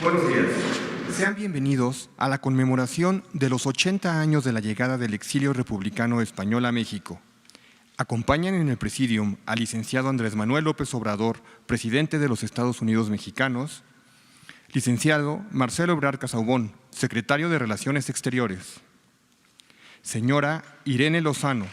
Buenos días. Sean bienvenidos a la conmemoración de los 80 años de la llegada del exilio republicano español a México. Acompañan en el presidium al licenciado Andrés Manuel López Obrador, presidente de los Estados Unidos mexicanos, licenciado Marcelo Ebrard Casaubon, secretario de Relaciones Exteriores, señora Irene Lozano,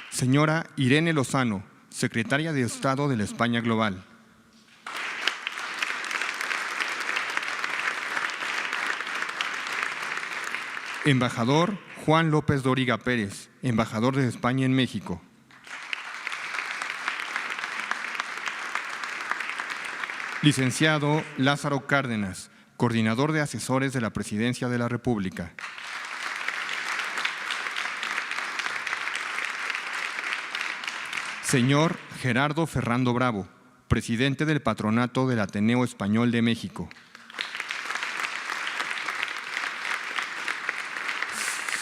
señora Irene Lozano, secretaria de Estado de la España Global. Embajador Juan López Dóriga Pérez, embajador de España en México. Licenciado Lázaro Cárdenas, coordinador de asesores de la Presidencia de la República. Señor Gerardo Ferrando Bravo, presidente del Patronato del Ateneo Español de México.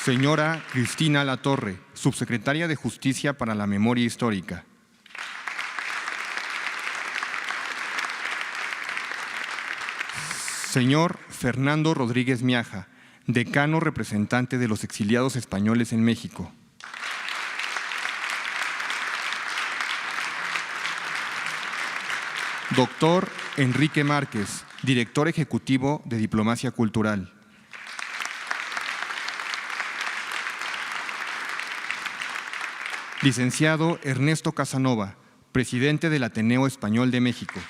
Señora Cristina Latorre, subsecretaria de Justicia para la Memoria Histórica. Señor Fernando Rodríguez Miaja, decano representante de los exiliados españoles en México. Doctor Enrique Márquez, director ejecutivo de Diplomacia Cultural. Licenciado Ernesto Casanova, presidente del Ateneo Español de México.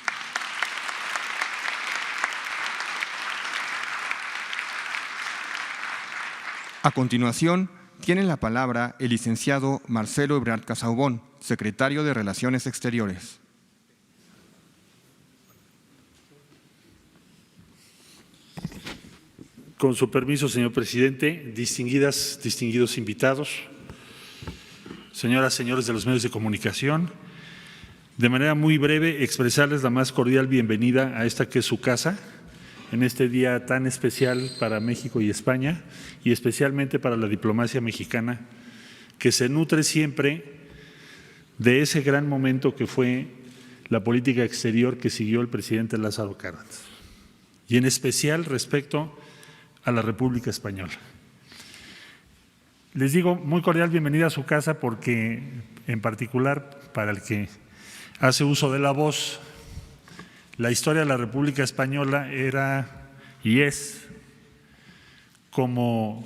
A continuación, tiene la palabra el licenciado Marcelo Ebrard Casaubon, secretario de Relaciones Exteriores. Con su permiso, señor presidente, distinguidos invitados, señoras, señores de los medios de comunicación, de manera muy breve expresarles la más cordial bienvenida a esta que es su casa, en este día tan especial para México y España, y especialmente para la diplomacia mexicana, que se nutre siempre de ese gran momento que fue la política exterior que siguió el presidente Lázaro Cárdenas, y en especial respecto a la República Española. Les digo muy cordial bienvenida a su casa porque, en particular, para el que hace uso de la voz, la historia de la República Española era y es como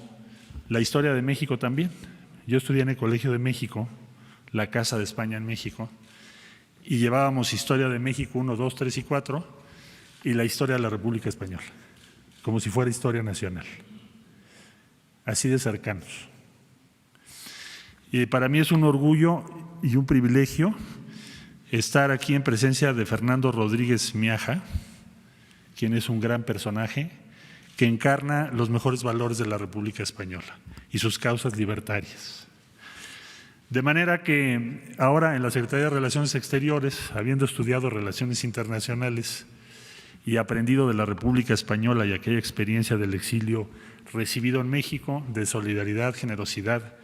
la historia de México también. Yo estudié en el Colegio de México, la Casa de España en México, y llevábamos historia de México 1, 2, 3 y 4 y la historia de la República Española, como si fuera historia nacional. así de cercanos. Y para mí es un orgullo y un privilegio estar aquí en presencia de Fernando Rodríguez Miaja, quien es un gran personaje que encarna los mejores valores de la República Española y sus causas libertarias. De manera que ahora en la Secretaría de Relaciones Exteriores, habiendo estudiado Relaciones Internacionales y aprendido de la República Española y aquella experiencia del exilio recibido en México, de solidaridad, generosidad,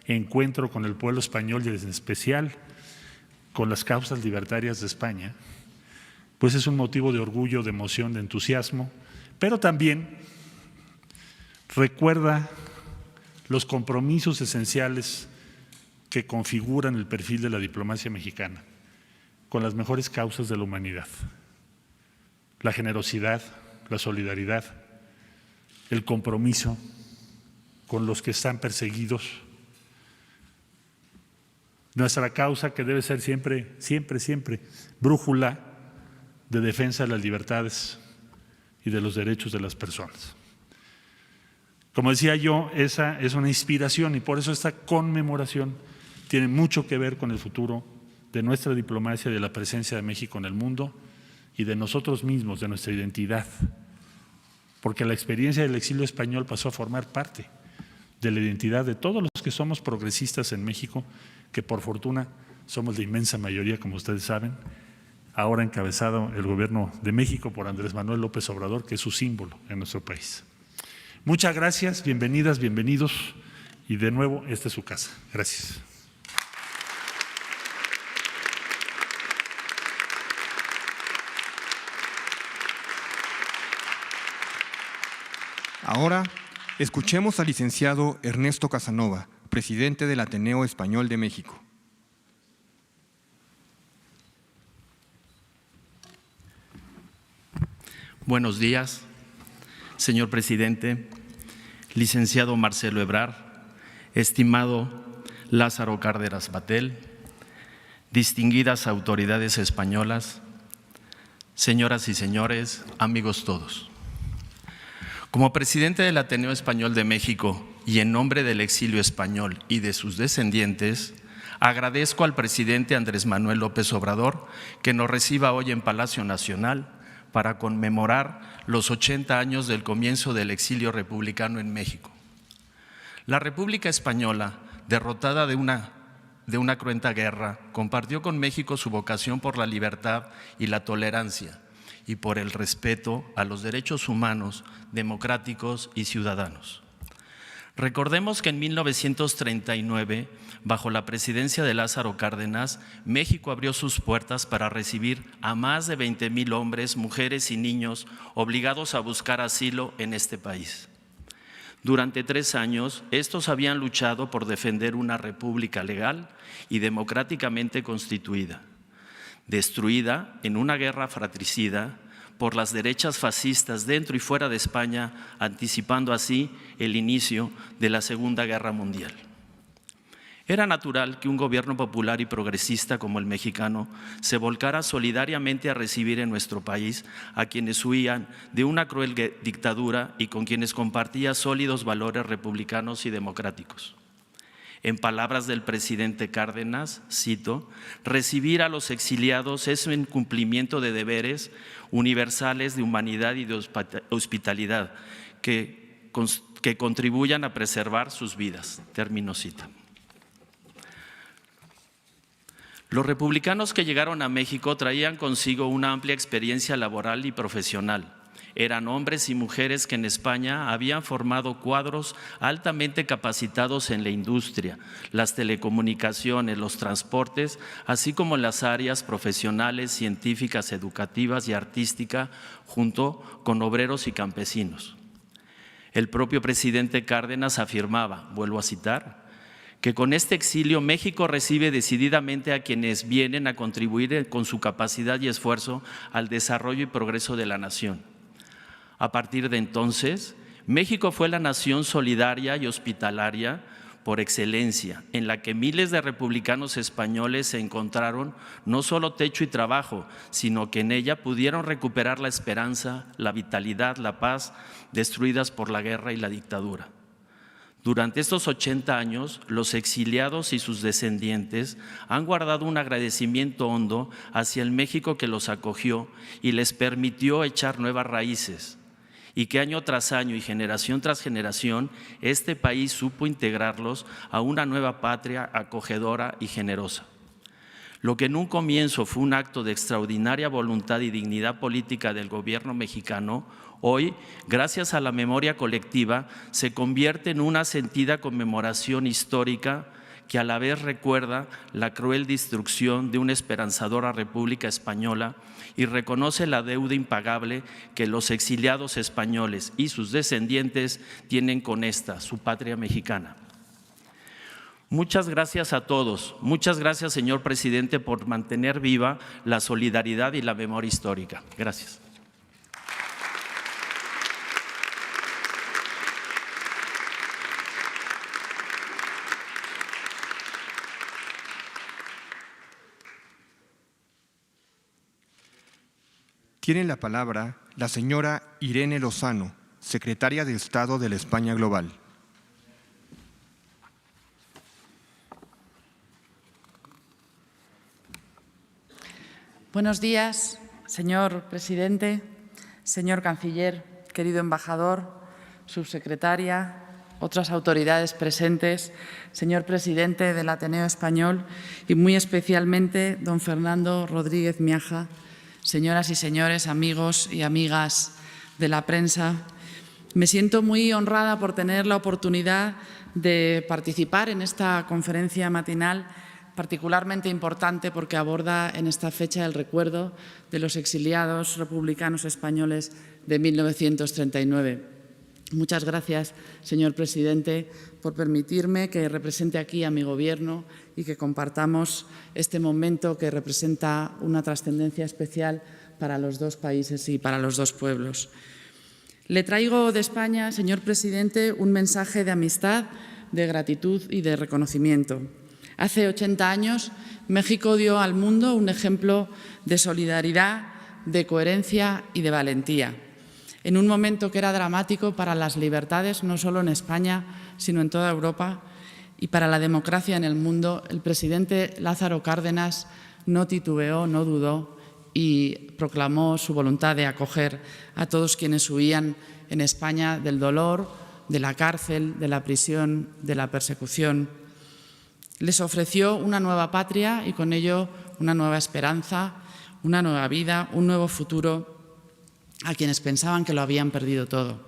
encuentro con el pueblo español y en especial con las causas libertarias de España, pues es un motivo de orgullo, de emoción, de entusiasmo, pero también recuerda los compromisos esenciales que configuran el perfil de la diplomacia mexicana con las mejores causas de la humanidad: la generosidad, la solidaridad, el compromiso con los que están perseguidos. Nuestra causa, que debe ser siempre, siempre, siempre brújula de defensa de las libertades y de los derechos de las personas. Como decía yo, esa es una inspiración y por eso esta conmemoración tiene mucho que ver con el futuro de nuestra diplomacia, de la presencia de México en el mundo y de nosotros mismos, de nuestra identidad, porque la experiencia del exilio español pasó a formar parte de la identidad de todos los que somos progresistas en México, que por fortuna somos la inmensa mayoría, como ustedes saben, ahora encabezado el gobierno de México por Andrés Manuel López Obrador, que es su símbolo en nuestro país. Muchas gracias, bienvenidas, bienvenidos, y de nuevo, esta es su casa. Gracias. Ahora, escuchemos al licenciado Ernesto Casanova, presidente del Ateneo Español de México. Buenos días, señor presidente, licenciado Marcelo Ebrard, estimado Lázaro Cárdenas Batel, distinguidas autoridades españolas, señoras y señores, amigos todos. Como presidente del Ateneo Español de México y en nombre del exilio español y de sus descendientes, agradezco al presidente Andrés Manuel López Obrador que nos reciba hoy en Palacio Nacional para conmemorar los 80 años del comienzo del exilio republicano en México. La República Española, derrotada de una cruenta guerra, compartió con México su vocación por la libertad y la tolerancia y por el respeto a los derechos humanos, democráticos y ciudadanos. Recordemos que en 1939, bajo la presidencia de Lázaro Cárdenas, México abrió sus puertas para recibir a más de 20,000 hombres, mujeres y niños obligados a buscar asilo en este país. Durante 3 años, estos habían luchado por defender una república legal y democráticamente constituida, destruida en una guerra fratricida por las derechas fascistas dentro y fuera de España, anticipando así el inicio de la Segunda Guerra Mundial. Era natural que un gobierno popular y progresista como el mexicano se volcara solidariamente a recibir en nuestro país a quienes huían de una cruel dictadura y con quienes compartía sólidos valores republicanos y democráticos. En palabras del presidente Cárdenas, cito, recibir a los exiliados es un cumplimiento de deberes universales de humanidad y de hospitalidad que contribuyan a preservar sus vidas. Termino cita. Los republicanos que llegaron a México traían consigo una amplia experiencia laboral y profesional. Eran hombres y mujeres que en España habían formado cuadros altamente capacitados en la industria, las telecomunicaciones, los transportes, así como en las áreas profesionales, científicas, educativas y artísticas, junto con obreros y campesinos. El propio presidente Cárdenas afirmaba, vuelvo a citar, que con este exilio México recibe decididamente a quienes vienen a contribuir con su capacidad y esfuerzo al desarrollo y progreso de la nación. A partir de entonces, México fue la nación solidaria y hospitalaria por excelencia, en la que miles de republicanos españoles se encontraron no solo techo y trabajo, sino que en ella pudieron recuperar la esperanza, la vitalidad, la paz, destruidas por la guerra y la dictadura. Durante estos 80 años, los exiliados y sus descendientes han guardado un agradecimiento hondo hacia el México que los acogió y les permitió echar nuevas raíces, y que año tras año y generación tras generación, este país supo integrarlos a una nueva patria acogedora y generosa. Lo que en un comienzo fue un acto de extraordinaria voluntad y dignidad política del gobierno mexicano, hoy, gracias a la memoria colectiva, se convierte en una sentida conmemoración histórica que a la vez recuerda la cruel destrucción de una esperanzadora República Española y reconoce la deuda impagable que los exiliados españoles y sus descendientes tienen con esta, su patria mexicana. Muchas gracias a todos. Muchas gracias, señor presidente, por mantener viva la solidaridad y la memoria histórica. Gracias. Tiene la palabra la señora Irene Lozano, secretaria de Estado de la España Global. Buenos días, señor presidente, señor canciller, querido embajador, subsecretaria, otras autoridades presentes, señor presidente del Ateneo Español y muy especialmente don Fernando Rodríguez Miaja, señoras y señores, amigos y amigas de la prensa. Me siento muy honrada por tener la oportunidad de participar en esta conferencia matinal, particularmente importante porque aborda en esta fecha el recuerdo de los exiliados republicanos españoles de 1939. Muchas gracias, señor presidente, por permitirme que represente aquí a mi Gobierno y que compartamos este momento que representa una trascendencia especial para los dos países y para los dos pueblos. Le traigo de España, señor presidente, un mensaje de amistad, de gratitud y de reconocimiento. Hace 80 años, México dio al mundo un ejemplo de solidaridad, de coherencia y de valentía. En un momento que era dramático para las libertades, no solo en España, sino en toda Europa, y para la democracia en el mundo, el presidente Lázaro Cárdenas no titubeó, no dudó y proclamó su voluntad de acoger a todos quienes huían en España del dolor, de la cárcel, de la prisión, de la persecución. Les ofreció una nueva patria y con ello una nueva esperanza, una nueva vida, un nuevo futuro a quienes pensaban que lo habían perdido todo.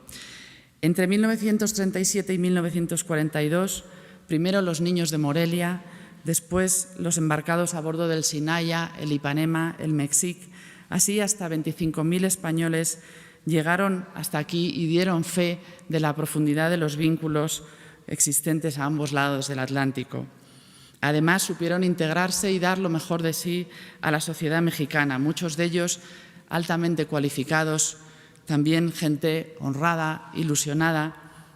Entre 1937 y 1942, primero los niños de Morelia, después los embarcados a bordo del Sinaya, el Ipanema, el Mexic, así hasta 25.000 españoles llegaron hasta aquí y dieron fe de la profundidad de los vínculos existentes a ambos lados del Atlántico. Además, supieron integrarse y dar lo mejor de sí a la sociedad mexicana, muchos de ellos altamente cualificados, también gente honrada, ilusionada,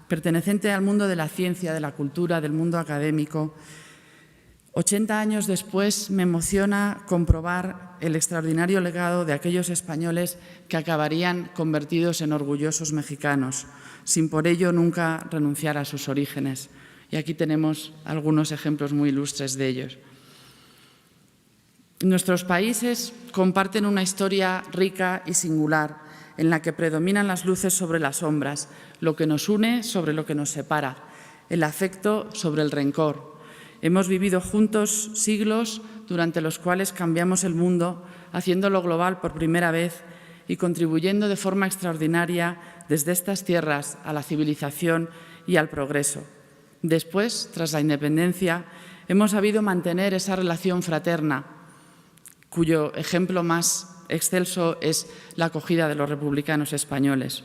perteneciente al mundo de la ciencia, de la cultura, del mundo académico. 80 años después me emociona comprobar el extraordinario legado de aquellos españoles que acabarían convertidos en orgullosos mexicanos, sin por ello nunca renunciar a sus orígenes. Y aquí tenemos algunos ejemplos muy ilustres de ellos. Nuestros países comparten una historia rica y singular, en la que predominan las luces sobre las sombras, lo que nos une sobre lo que nos separa, el afecto sobre el rencor. Hemos vivido juntos siglos durante los cuales cambiamos el mundo, haciéndolo global por primera vez y contribuyendo de forma extraordinaria desde estas tierras a la civilización y al progreso. Después, tras la independencia, hemos sabido mantener esa relación fraterna, cuyo ejemplo más excelso es la acogida de los republicanos españoles.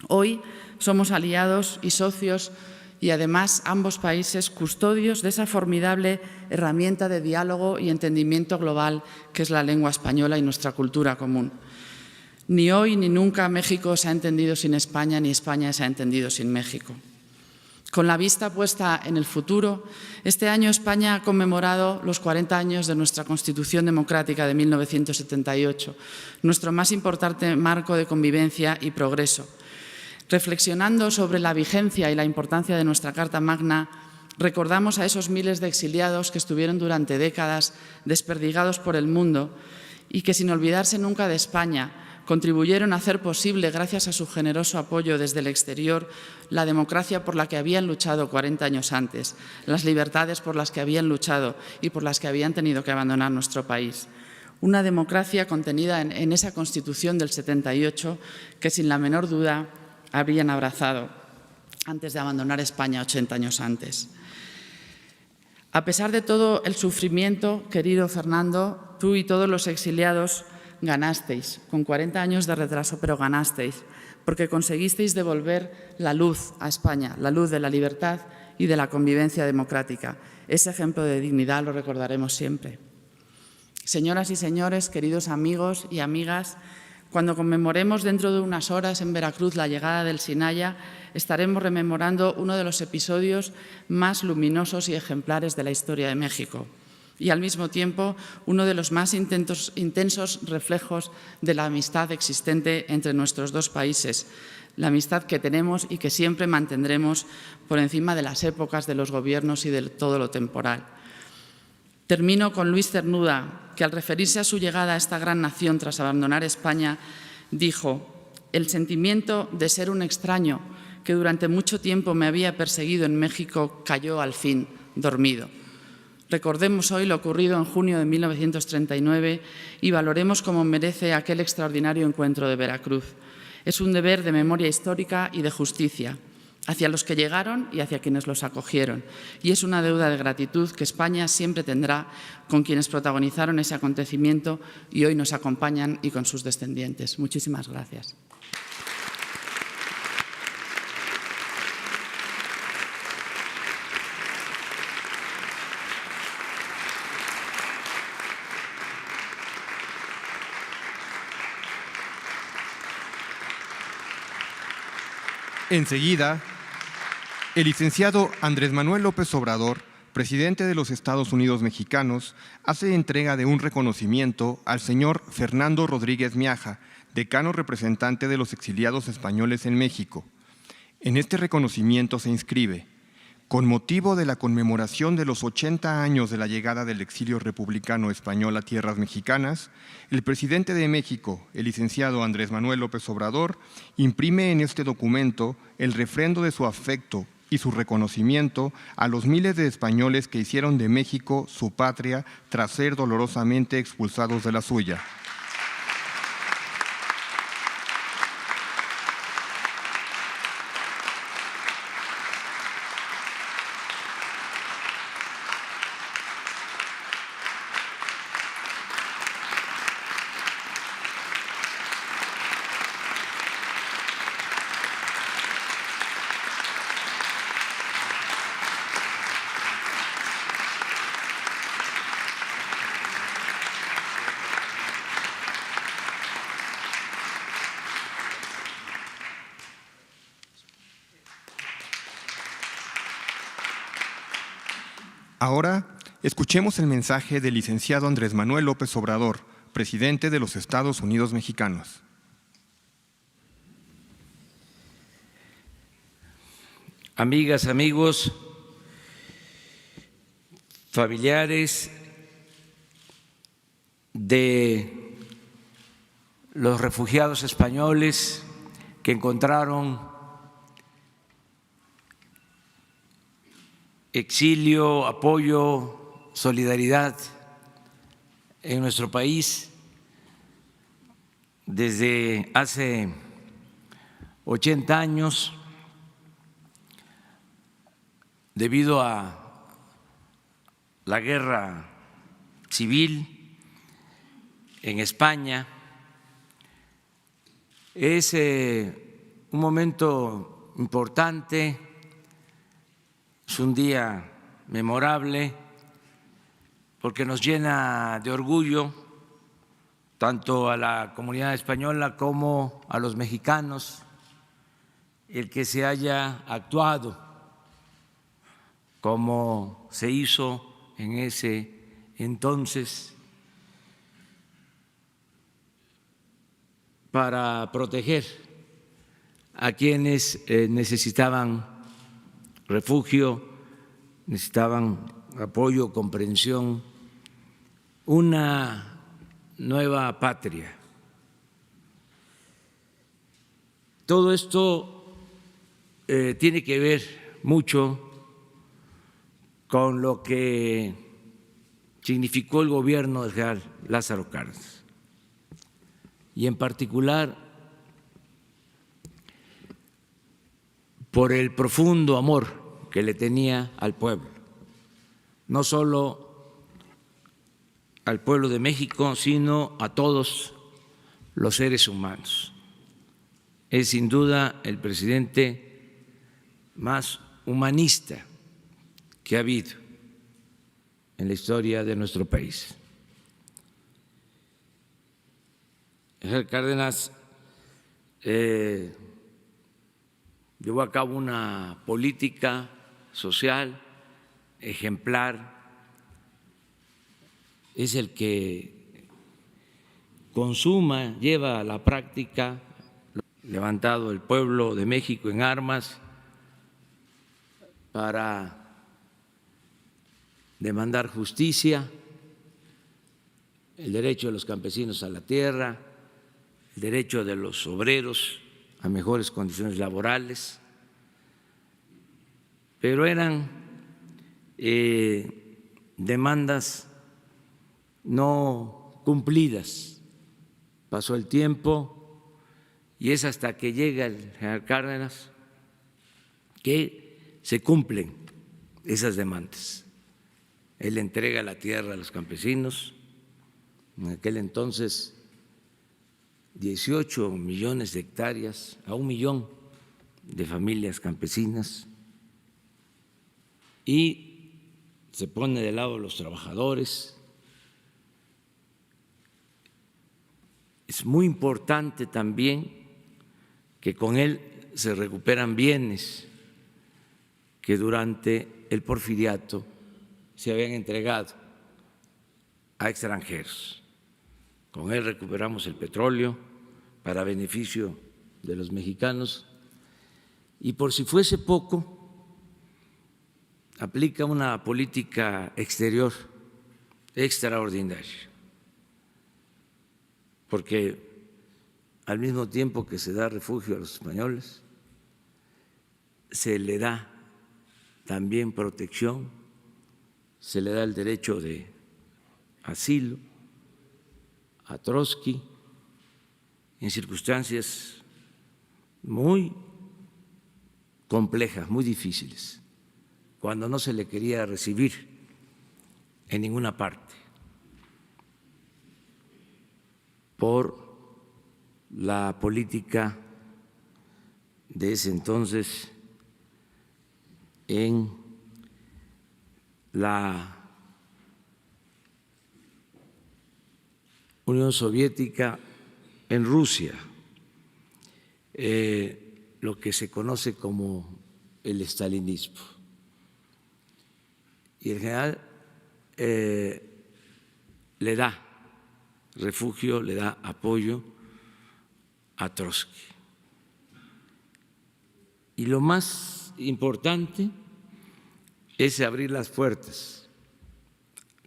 Hoy somos aliados y socios y además ambos países custodios de esa formidable herramienta de diálogo y entendimiento global que es la lengua española y nuestra cultura común. Ni hoy ni nunca México se ha entendido sin España, ni España se ha entendido sin México. Con la vista puesta en el futuro, este año España ha conmemorado los 40 años de nuestra Constitución Democrática de 1978, nuestro más importante marco de convivencia y progreso. Reflexionando sobre la vigencia y la importancia de nuestra Carta Magna, recordamos a esos miles de exiliados que estuvieron durante décadas desperdigados por el mundo y que, sin olvidarse nunca de España, contribuyeron a hacer posible, gracias a su generoso apoyo desde el exterior, la democracia por la que habían luchado 40 años antes, las libertades por las que habían luchado y por las que habían tenido que abandonar nuestro país. Una democracia contenida en esa Constitución del 78 que, sin la menor duda, habrían abrazado antes de abandonar España 80 años antes. A pesar de todo el sufrimiento, querido Fernando, tú y todos los exiliados ganasteis, con 40 años de retraso, pero ganasteis, porque conseguisteis devolver la luz a España, la luz de la libertad y de la convivencia democrática. Ese ejemplo de dignidad lo recordaremos siempre. Señoras y señores, queridos amigos y amigas, cuando conmemoremos dentro de unas horas en Veracruz la llegada del Sinaya, estaremos rememorando uno de los episodios más luminosos y ejemplares de la historia de México y, al mismo tiempo, uno de los más intensos reflejos de la amistad existente entre nuestros dos países, la amistad que tenemos y que siempre mantendremos por encima de las épocas, de los gobiernos y de todo lo temporal. Termino con Luis Cernuda, que al referirse a su llegada a esta gran nación tras abandonar España, dijo: «El sentimiento de ser un extraño que durante mucho tiempo me había perseguido en México cayó al fin dormido». Recordemos hoy lo ocurrido en junio de 1939 y valoremos como merece aquel extraordinario encuentro de Veracruz. Es un deber de memoria histórica y de justicia hacia los que llegaron y hacia quienes los acogieron. Y es una deuda de gratitud que España siempre tendrá con quienes protagonizaron ese acontecimiento y hoy nos acompañan y con sus descendientes. Muchísimas gracias. Enseguida, el licenciado Andrés Manuel López Obrador, presidente de los Estados Unidos mexicanos, hace entrega de un reconocimiento al señor Fernando Rodríguez Miaja, decano representante de los exiliados españoles en México. En este reconocimiento se inscribe: con motivo de la conmemoración de los 80 años de la llegada del exilio republicano español a tierras mexicanas, el presidente de México, el licenciado Andrés Manuel López Obrador, imprime en este documento el refrendo de su afecto y su reconocimiento a los miles de españoles que hicieron de México su patria tras ser dolorosamente expulsados de la suya. Ahora, escuchemos el mensaje del licenciado Andrés Manuel López Obrador, presidente de los Estados Unidos mexicanos. Amigas, amigos, familiares de los refugiados españoles que encontraron exilio, apoyo, solidaridad en nuestro país desde hace 80 años, debido a la guerra civil en España. Es un momento importante, es un día memorable porque nos llena de orgullo tanto a la comunidad española como a los mexicanos el que se haya actuado como se hizo en ese entonces para proteger a quienes necesitaban refugio, necesitaban apoyo, comprensión, una nueva patria. Todo esto tiene que ver mucho con lo que significó el gobierno del general Lázaro Cárdenas y en particular por el profundo amor que le tenía al pueblo, no solo al pueblo de México, sino a todos los seres humanos. Es sin duda el presidente más humanista que ha habido en la historia de nuestro país. El general Cárdenas llevó a cabo una política social ejemplar, es el que consuma, lleva a la práctica, levantado el pueblo de México en armas para demandar justicia, el derecho de los campesinos a la tierra, el derecho de los obreros a mejores condiciones laborales, pero eran demandas no cumplidas. Pasó el tiempo y es hasta que llega el general Cárdenas que se cumplen esas demandas. Él entrega la tierra a los campesinos, en aquel entonces 18 millones de hectáreas a 1 millón de familias campesinas, y se pone de lado a los trabajadores. Es muy importante también que con él se recuperan bienes que durante el porfiriato se habían entregado a extranjeros. Con él recuperamos el petróleo para beneficio de los mexicanos y, por si fuese poco, aplica una política exterior extraordinaria, porque al mismo tiempo que se da refugio a los españoles, se le da también protección, se le da el derecho de asilo a Trotsky en circunstancias muy complejas, muy difíciles, cuando no se le quería recibir en ninguna parte por la política de ese entonces en la Unión Soviética, en Rusia, lo que se conoce como el estalinismo. Y el general le da refugio, le da apoyo a Trotsky. Y lo más importante es abrir las puertas,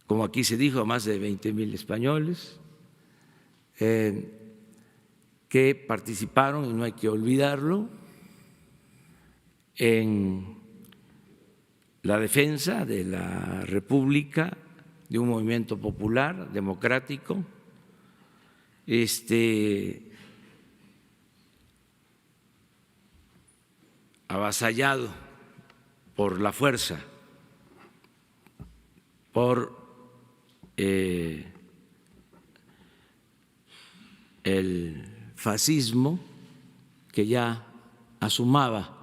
como aquí se dijo, a más de 20,000 españoles que participaron, y no hay que olvidarlo, en la defensa de la República, de un movimiento popular, democrático, avasallado por la fuerza, por el fascismo, que ya asomaba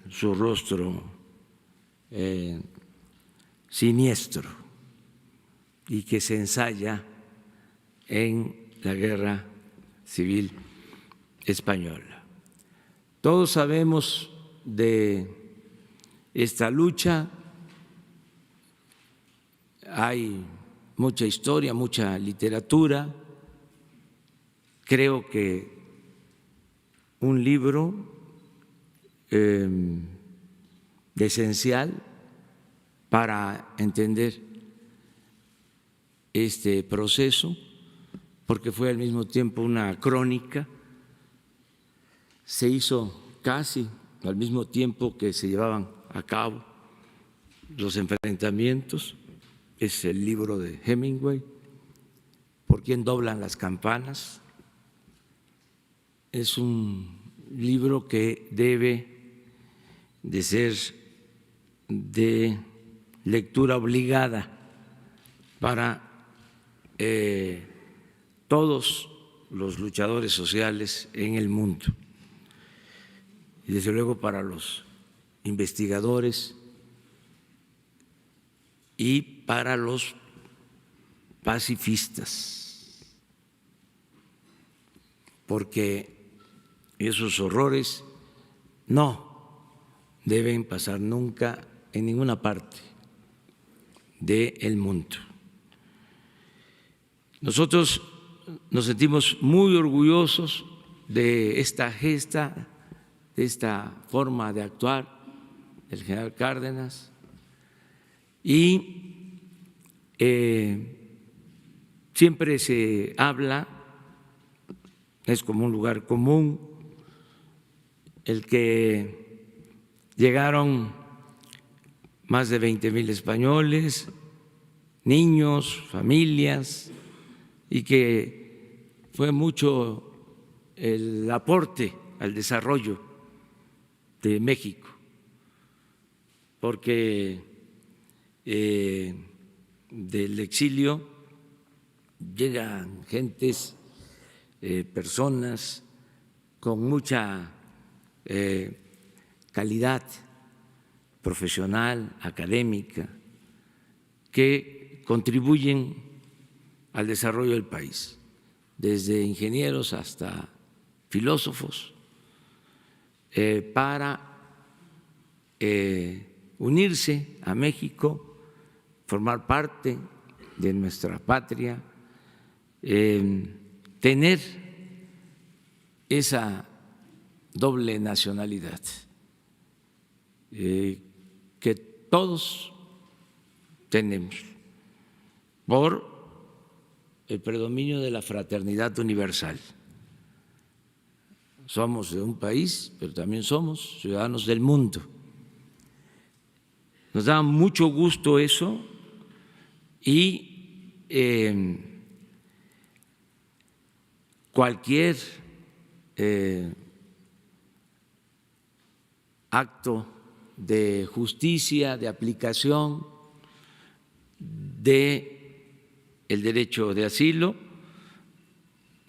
su rostro siniestro y que se ensaya en la Guerra Civil Española. Todos sabemos de esta lucha, hay mucha historia, mucha literatura. Creo que un libro esencial para entender este proceso, porque fue al mismo tiempo una crónica, se hizo casi al mismo tiempo que se llevaban a cabo los enfrentamientos. Es el libro de Hemingway, ¿Por quién doblan las campanas? Es un libro que debe de ser de lectura obligada para todos los luchadores sociales en el mundo y desde luego para los investigadores y para los pacifistas, porque esos horrores no deben pasar nunca en ninguna parte del mundo. Nosotros nos sentimos muy orgullosos de esta gesta, de esta forma de actuar del general Cárdenas y siempre se habla, es como un lugar común, el que llegaron más de 20,000 españoles, niños, familias, y que fue mucho el aporte al desarrollo de México, porque del exilio llegan gentes, personas con mucha calidad profesional, académica, que contribuyen al desarrollo del país, desde ingenieros hasta filósofos, para unirse a México, formar parte de nuestra patria, tener esa doble nacionalidad que todos tenemos por el predominio de la fraternidad universal. Somos de un país, pero también somos ciudadanos del mundo. Nos da mucho gusto eso y cualquier acto de justicia, de aplicación del derecho de asilo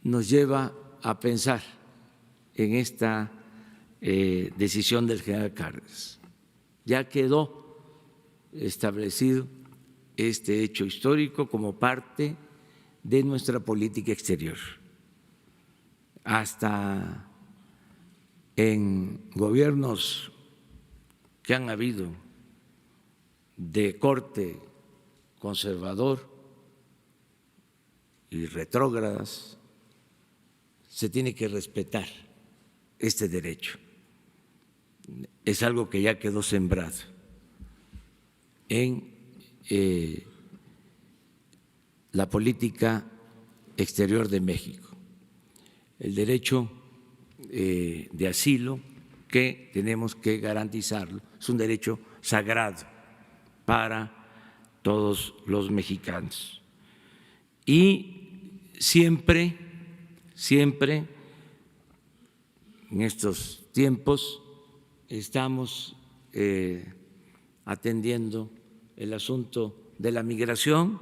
nos lleva a pensar en esta decisión del general Cárdenas. Ya quedó establecido este hecho histórico como parte de nuestra política exterior. Hasta en gobiernos que han habido de corte conservador y retrógradas, se tiene que respetar este derecho. Es algo que ya quedó sembrado en la política exterior de México. El derecho de asilo que tenemos que garantizarlo, es un derecho sagrado para todos los mexicanos. Y siempre en estos tiempos estamos atendiendo el asunto de la migración,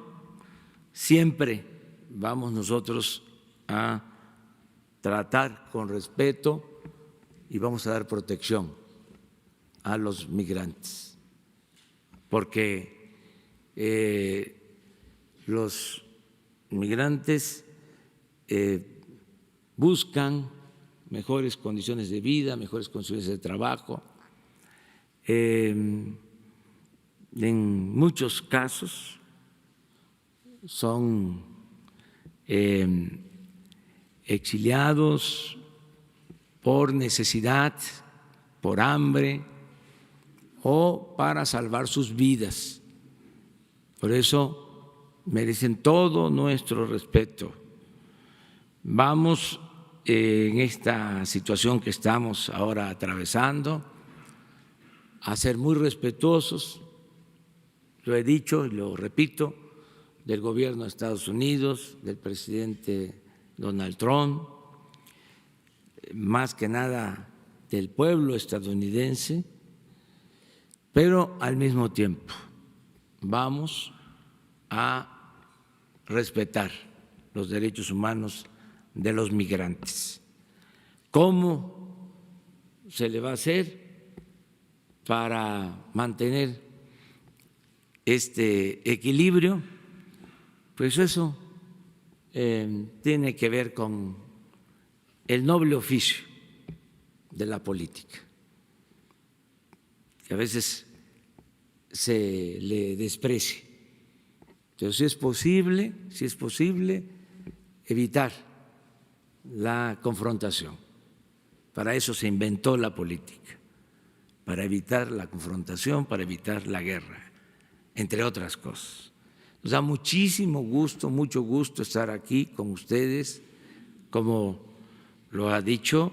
siempre vamos nosotros a tratar con respeto y vamos a dar protección a los migrantes, porque los migrantes buscan mejores condiciones de vida, mejores condiciones de trabajo. En muchos casos son exiliados por necesidad, por hambre o para salvar sus vidas. Por eso merecen todo nuestro respeto. Vamos en esta situación que estamos ahora atravesando a ser muy respetuosos, lo he dicho y lo repito, del gobierno de Estados Unidos, del presidente Donald Trump, más que nada del pueblo estadounidense, pero al mismo tiempo vamos a respetar los derechos humanos de los migrantes. ¿Cómo se le va a hacer para mantener este equilibrio? Pues eso tiene que ver con el noble oficio de la política, que a veces se le desprecia. Pero si es posible evitar la confrontación. Para eso se inventó la política, para evitar la confrontación, para evitar la guerra, entre otras cosas. Nos da muchísimo gusto, mucho gusto estar aquí con ustedes, como lo ha dicho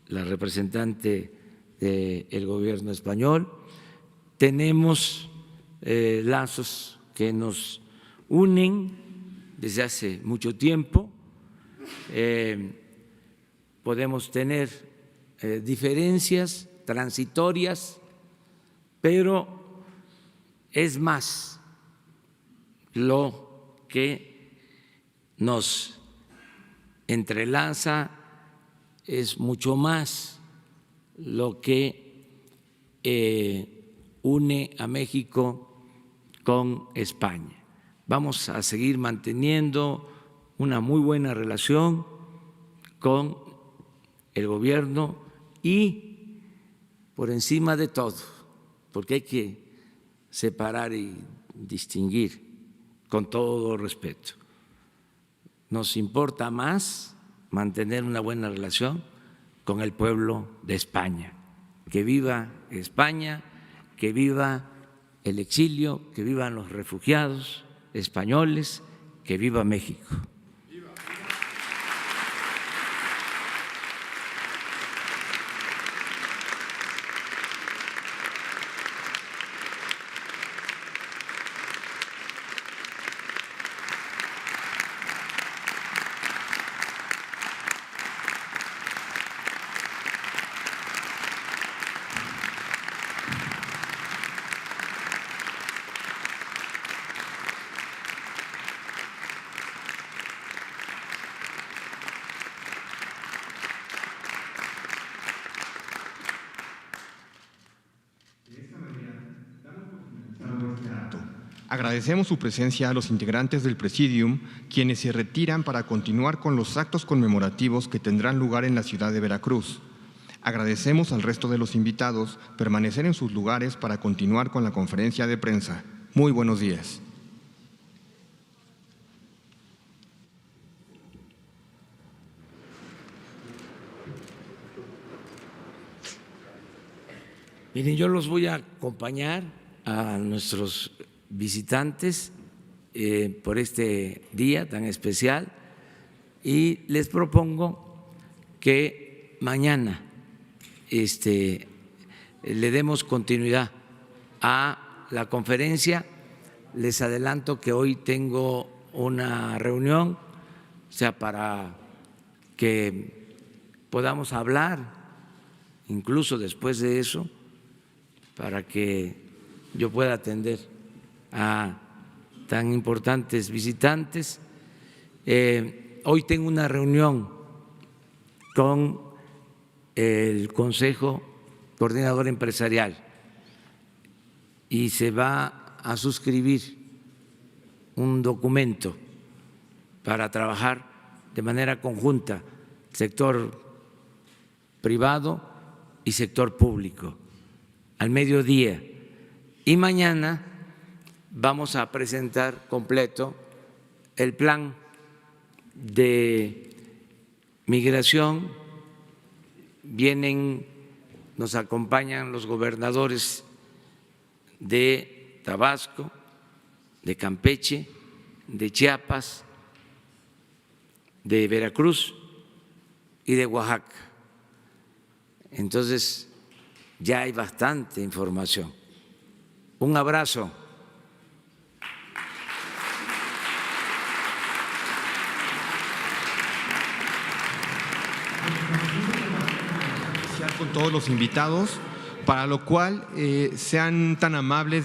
la representante del gobierno español. Tenemos lazos que nos unen desde hace mucho tiempo. Podemos tener diferencias transitorias, pero es más lo que nos entrelaza, es mucho más lo que une a México con España. Vamos a seguir manteniendo una muy buena relación con el gobierno y por encima de todo, porque hay que separar y distinguir con todo respeto. Nos importa más mantener una buena relación con el pueblo de España. Que viva España, que viva el exilio, que vivan los refugiados españoles, que viva México. Agradecemos su presencia a los integrantes del Presidium, quienes se retiran para continuar con los actos conmemorativos que tendrán lugar en la ciudad de Veracruz. Agradecemos al resto de los invitados permanecer en sus lugares para continuar con la conferencia de prensa. Muy buenos días. Miren, yo los voy a acompañar a nuestros visitantes por este día tan especial y les propongo que mañana le demos continuidad a la conferencia. Les adelanto que hoy tengo una reunión, o sea, para que podamos hablar, incluso después de eso, para que yo pueda atender a tan importantes visitantes. Hoy tengo una reunión con el Consejo Coordinador Empresarial y se va a suscribir un documento para trabajar de manera conjunta sector privado y sector público al mediodía. Y mañana vamos a presentar completo el plan de migración nos acompañan los gobernadores de Tabasco, de Campeche, de Chiapas, de Veracruz y de Oaxaca. Entonces, ya hay bastante información. Un abrazo. Con todos los invitados, para lo cual sean tan amables